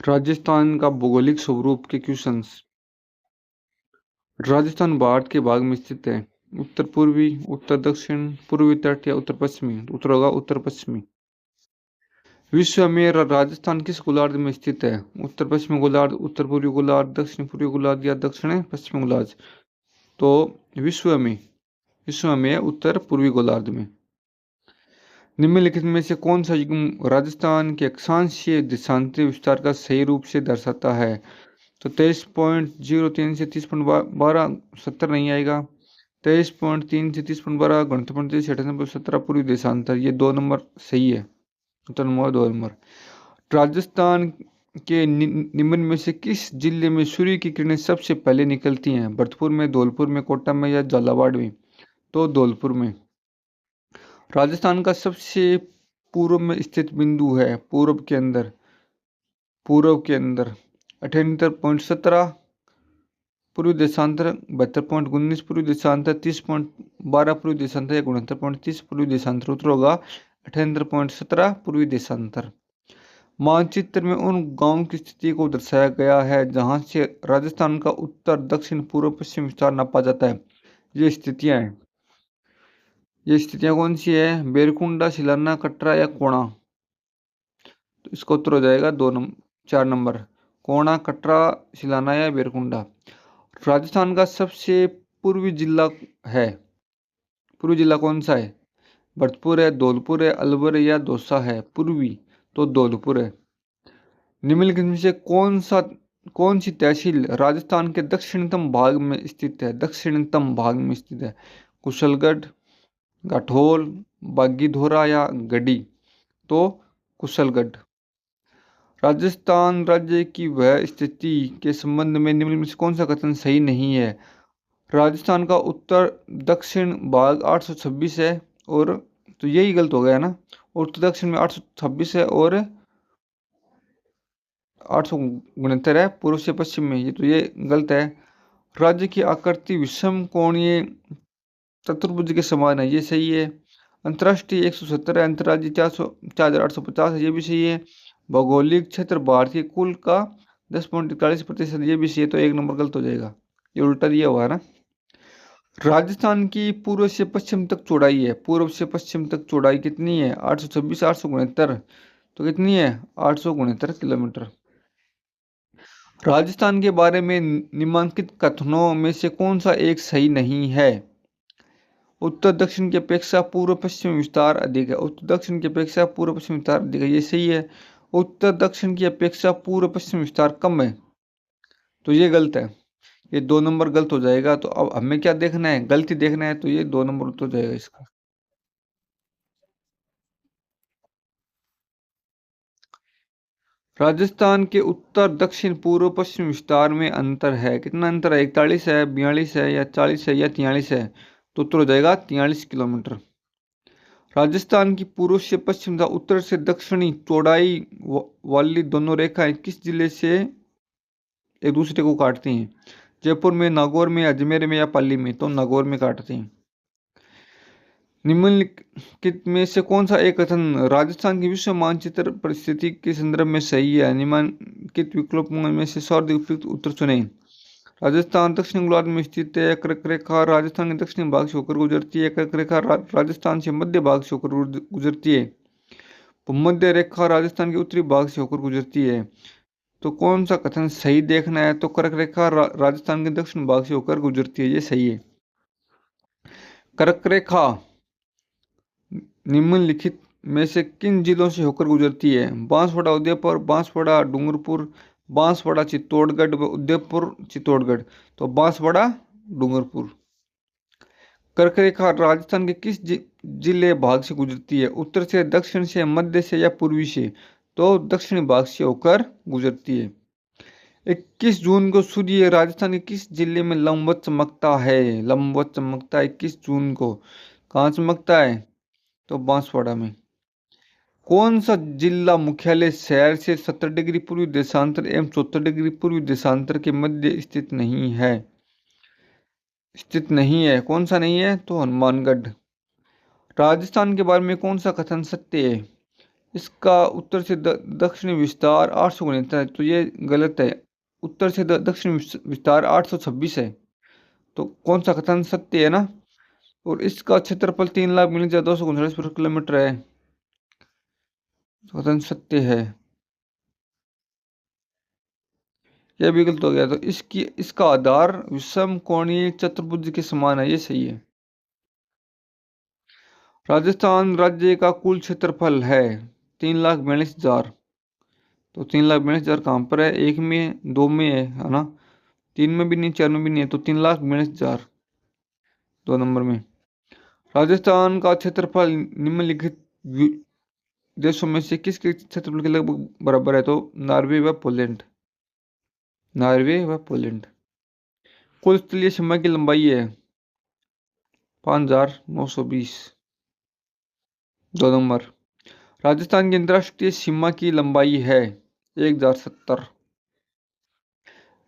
राजस्थान का भौगोलिक स्वरूप के क्वेश्चंस। राजस्थान भारत के भाग में स्थित है। उत्तर पूर्वी, उत्तर दक्षिण, पूर्वी तट या उत्तर पश्चिमी। उत्तर होगा उत्तर पश्चिमी। विश्व में राजस्थान किस गोलार्ध में स्थित है? उत्तर पश्चिमी गोलार्ध, उत्तर पूर्वी गोलार्ध, दक्षिण पूर्वी गोलार्ध या दक्षिण पश्चिमी गोलार्ध। तो विश्व में उत्तर पूर्वी गोलार्ध में। निम्नलिखित में से कौन सा युग्म राजस्थान के अक्षांशीय देशांतरीय विस्तार का सही रूप से दर्शाता है? तो 23.03 से 30.12 70 नहीं आएगा। 23.3 से 30.12 29.30 98.17 पूर्वी देशांतर, ये 2 नंबर सही है। उत्तर नंबर 2 नंबर। राजस्थान के निम्न में से किस जिले में सूर्य की किरणें सबसे पहले निकलती हैं? भरतपुर में, धौलपुर में, कोटा में या झालावाड़ में? तो धौलपुर में। राजस्थान का सबसे पूर्व में स्थित बिंदु है पूर्व के अंदर 78.17 पूर्वी देशांतर, 72.19 पूर्वी देशांतर, 30.12 पूर्वी देशांतर या 69.30 पूर्वी देशांतर। उत्तर होगा 78.17 पूर्वी देशांतर। मानचित्र में उन गांवों की स्थिति को दर्शाया गया है जहां से राजस्थान का उत्तर, दक्षिण, पूर्व, पश्चिम विस्तार नापा जाता है। ये स्थितियां हैं। ये स्थितियां कौन सी है? बेरकुंडा, सिलाना, कटरा या कोणा। तो इसका उत्तर हो जाएगा 4 नंबर। कोणा, कटरा, सिलाना या बेरकुंडा। राजस्थान का सबसे पूर्वी जिला है। पूर्वी जिला कौन सा है? भरतपुर है, धौलपुर है, अलवर या दौसा है। पूर्वी तो धौलपुर है। निम्नलिखित में से कौन सी तहसील राजस्थान के दक्षिणतम भाग में स्थित है? दक्षिणतम भाग में स्थित है। कुशलगढ़, गाठोल, बागीधोरा या गढ़ी। तो कुशलगढ़। राजस्थान राज्य की वह स्थिति के संबंध में निम्न में से कौन सा कथन सही नहीं है? राजस्थान का उत्तर दक्षिण भाग 826 है और तो यही गलत हो गया ना। उत्तर दक्षिण में 826 है और 869 है पूर्व से पश्चिम में। ये गलत है। राज्य की आकृति विषम कोणीय चतुर्भुज के समान है, ये सही है। अंतर्राष्ट्रीय 170 है, अंतर्राज्यीय 4850 है, ये भी सही है। भौगोलिक क्षेत्र भारतीय कुल का 10.41%, ये भी सही है। तो 1 नंबर गलत हो जाएगा, ये उल्टा दिया हुआ है ना। राजस्थान की पूर्व से पश्चिम तक चौड़ाई है। पूर्व से पश्चिम तक चौड़ाई कितनी है? 826, 869। तो कितनी है? 869 किलोमीटर। राजस्थान के बारे में निम्नलिखित कथनों में से कौन सा एक सही नहीं है? उत्तर दक्षिण की अपेक्षा पूर्व पश्चिम विस्तार अधिक है। उत्तर दक्षिण की अपेक्षा पूर्व पश्चिम विस्तार अधिक है, ये सही है। उत्तर दक्षिण की अपेक्षा पूर्व पश्चिम विस्तार कम है, तो ये गलत है। ये 2 नंबर गलत हो जाएगा। तो अब हमें क्या देखना है? गलती देखना है। तो ये 2 नंबर उत्तर हो जाएगा इसका। राजस्थान के उत्तर, दक्षिण, पूर्व, पश्चिम विस्तार में अंतर है। कितना अंतर है? 41 है, 42 है या 40 है या 43 है। तो उत्तर हो जाएगा 43 किलोमीटर। राजस्थान की पूर्व से पश्चिम तथा उत्तर से दक्षिणी चौड़ाई वाली दोनों रेखाएं किस जिले से एक दूसरे को काटती हैं? जयपुर में, नागौर में, अजमेर में या पाली में? तो नागौर में काटती हैं। निम्नलिखित में से कौन सा एक कथन राजस्थान की विश्व मानचित्र परिस्थिति के संदर्भ में सही है? निम्नलिखित विकल्पों में से सर्वाधिक उपयुक्त उत्तर चुनें। राजस्थान दक्षिण गोलार्ध में स्थित है। कर्क रेखा राजस्थान के दक्षिणी भाग से होकर गुजरती है। कर्क रेखा राजस्थान से मध्य भाग से होकर गुजरती है। भूमध्य रेखा राजस्थान के उत्तरी भाग से होकर गुजरती है। तो कौन सा कथन सही देखना है? तो कर्क रेखा राजस्थान के दक्षिण भाग से होकर गुजरती है, ये सही है। कर्क रेखा निम्नलिखित में से किन जिलों से होकर गुजरती है? बांसवाड़ा, उदयपुर, बांसवाड़ा, डूंगरपुर, बांसवाड़ा, चित्तौड़गढ़ व उदयपुर, चित्तौड़गढ़। तो बांसवाड़ा, डूंगरपुर। कर्क रेखा राजस्थान के किस जिले भाग से गुजरती है? उत्तर से, दक्षिण से, मध्य से या पूर्वी से? तो दक्षिणी भाग से होकर गुजरती है। 21 जून को सूर्य राजस्थान के किस जिले में लंबवत चमकता है? लंबवत चमकता है 21 जून को। कहाँ चमकता है? तो बांसवाड़ा में। कौन सा जिला मुख्यालय शहर से 70 डिग्री पूर्वी देशांतर एवं 74 डिग्री पूर्वी देशांतर के मध्य स्थित नहीं है? कौन सा नहीं है? तो हनुमानगढ़। राजस्थान के बारे में कौन सा कथन सत्य है? इसका उत्तर से दक्षिणी विस्तार 869 है, तो ये गलत है। उत्तर से दक्षिणी विस्तार 826 है, तो कौन सा कथन सत्य है ना। और इसका क्षेत्रफल 3,42,239 वर्ग किलोमीटर है, कथन सत्य है। यह भी गलत हो गया, तो इसका आधार विषम कोणीय चतुर्भुज के समान है, ये सही है। राजस्थान राज्य का कुल क्षेत्रफल है 3,42,000, तो 3,42,000 कहाँ पर है, एक में है, दो में है ना, तीन में भी नहीं, चार में भी नहीं है, तो 3,42,000 दो नंबर में। राजस्थान का क्षेत्रफल निम्नलिखित देशों में से किसके क्षेत्रफल के लगभग बराबर है, तो नॉर्वे व पोलैंड, नॉर्वे व पोलैंड। कुल स्थलीय सीमा की लंबाई है 5,920, दो नंबर। राजस्थान की अंतर्राष्ट्रीय सीमा की लंबाई है 1,070।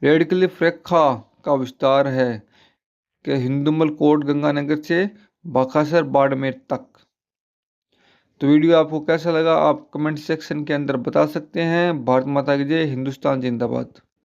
रेड क्लिफ रेखा का विस्तार है कि हिंदुमल कोट गंगानगर से बाकासर बाड़मेर तक। तो वीडियो आपको कैसा लगा आप कमेंट सेक्शन के अंदर बता सकते हैं। भारत माता की जय, हिंदुस्तान जिंदाबाद।